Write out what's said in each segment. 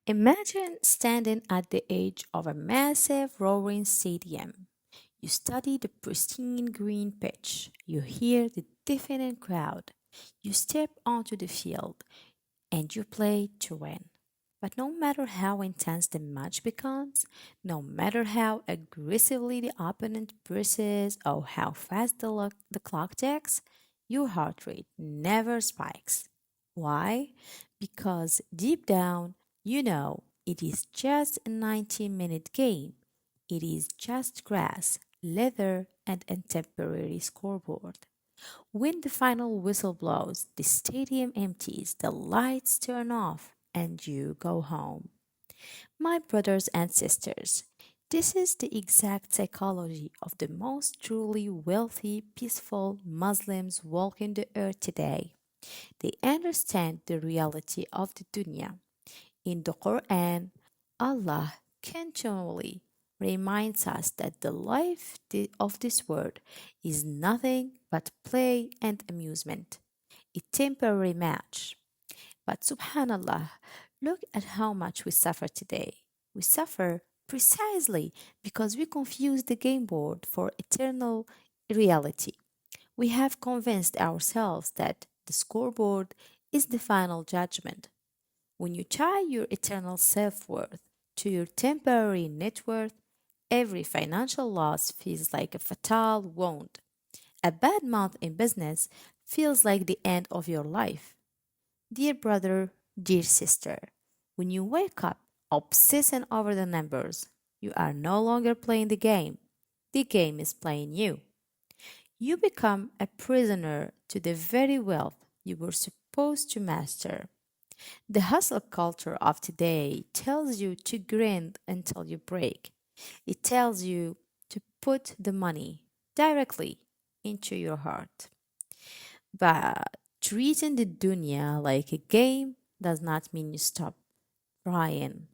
Imagine standing at the edge of a massive roaring stadium. You study the pristine green pitch. You hear the deafening crowd. You step onto the field and you play to win. But no matter how intense the match becomes, no matter how aggressively the opponent presses or how fast the clock ticks, your heart rate never spikes. Why? Because deep down, you know it is just a 90-minute game. It is just grass, leather, and a temporary scoreboard. When the final whistle blows, the stadium empties, the lights turn off, and you go home. My brothers and sisters, this is the exact psychology of the most truly wealthy, peaceful Muslims walking the earth today. They understand the reality of the dunya. In the Quran, Allah continually reminds us that the life of this world is nothing but play and amusement, a temporary match. But subhanallah, look at how much we suffer today. We suffer precisely because we confuse the game board for eternal reality. We have convinced ourselves that the scoreboard is the final judgment. When you tie your eternal self worth to your temporary net worth, every financial loss feels like a fatal wound. A bad month in business feels like the end of your life. Dear brother, dear sister, when you wake up obsessing over the numbers, you are no longer playing the game is playing you. You become a prisoner to the very wealth you were supposed to master. The hustle culture of today tells you to grind until you break. It tells you to put the money directly into your heart. But treating the dunya like a game does not mean you stop trying.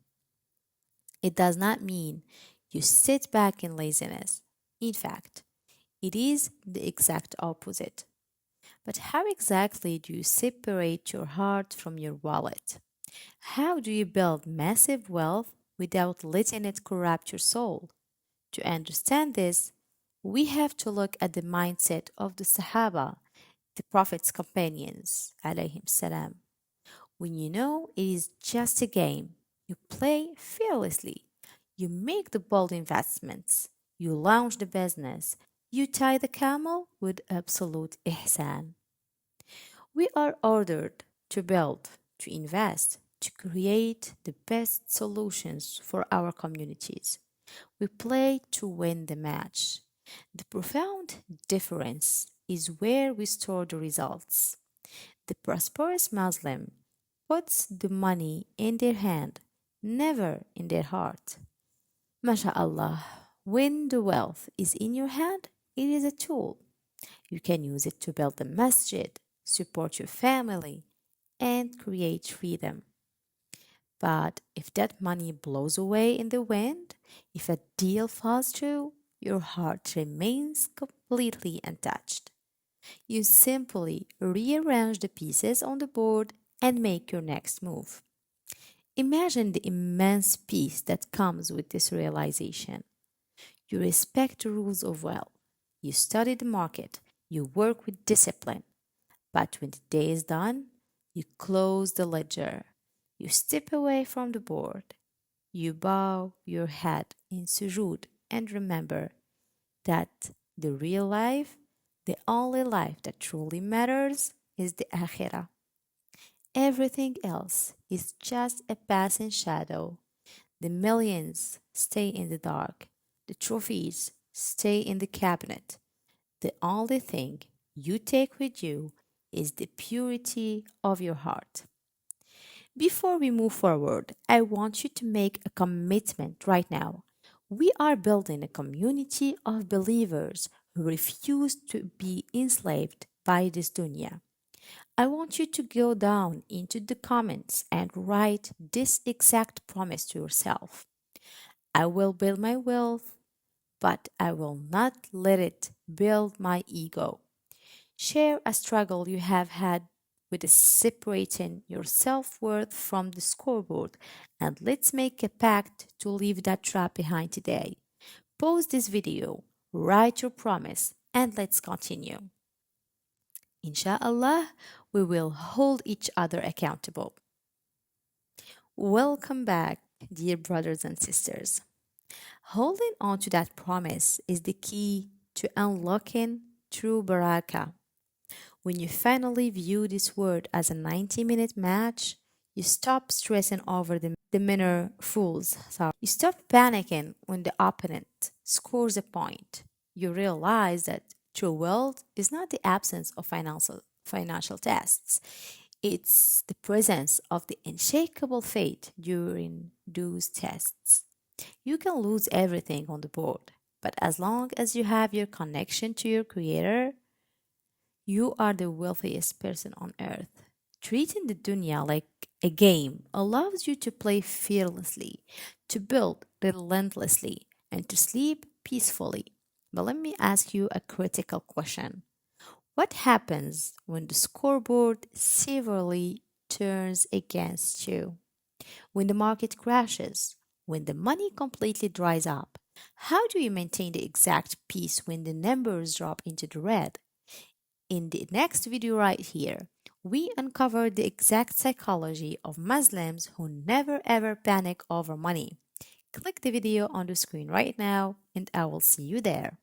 It does not mean you sit back in laziness. In fact, it is the exact opposite. But how exactly do you separate your heart from your wallet? How do you build massive wealth without letting it corrupt your soul? To understand this, we have to look at the mindset of the Sahaba, the Prophet's companions, alayhim salam. When you know it is just a game, you play fearlessly. You make the bold investments. You launch the business. You tie the camel with absolute ihsan. We are ordered to build, to invest, to create the best solutions for our communities. We play to win the match. The profound difference is where we store the results. The prosperous Muslim puts the money in their hand, never in their heart. MashaAllah, when the wealth is in your hand, it is a tool. You can use it to build a masjid, support your family, and create freedom. But if that money blows away in the wind, if a deal falls through, your heart remains completely untouched. You simply rearrange the pieces on the board and make your next move. Imagine the immense peace that comes with this realization. You respect the rules of wealth, you study the market, you work with discipline. But when the day is done, you close the ledger, you step away from the board, you bow your head in sujood and remember that the real life, the only life that truly matters, is the akhirah. Everything else is just a passing shadow. The millions stay in the dark, the trophies stay in the cabinet. The only thing you take with you is the purity of your heart. Before we move forward, I want you to make a commitment right now. We are building a community of believers who refuse to be enslaved by this dunya. I want you to go down into the comments and write this exact promise to yourself. I will build my wealth, but I will not let it build my ego. Share a struggle you have had with separating your self worth from the scoreboard. And let's make a pact to leave that trap behind today. Pause this video, write your promise, and let's continue. Inshallah, we will hold each other accountable. Welcome back, dear brothers and sisters. Holding on to that promise is the key to unlocking true barakah. When you finally view this word as a 90-minute match, you stop stressing over the minor fools. Sorry. You stop panicking when the opponent scores a point. You realize that true wealth is not the absence of financial tests. It's the presence of the unshakable faith during those tests. You can lose everything on the board, but as long as you have your connection to your creator, you are the wealthiest person on earth. Treating the dunya like a game allows you to play fearlessly, to build relentlessly, and to sleep peacefully. But let me ask you a critical question. What happens when the scoreboard severely turns against you? When the market crashes? When the money completely dries up? How do you maintain the exact peace when the numbers drop into the red? In the next video right here, we uncover the exact psychology of Muslims who never ever panic over money. Click the video on the screen right now, and I will see you there.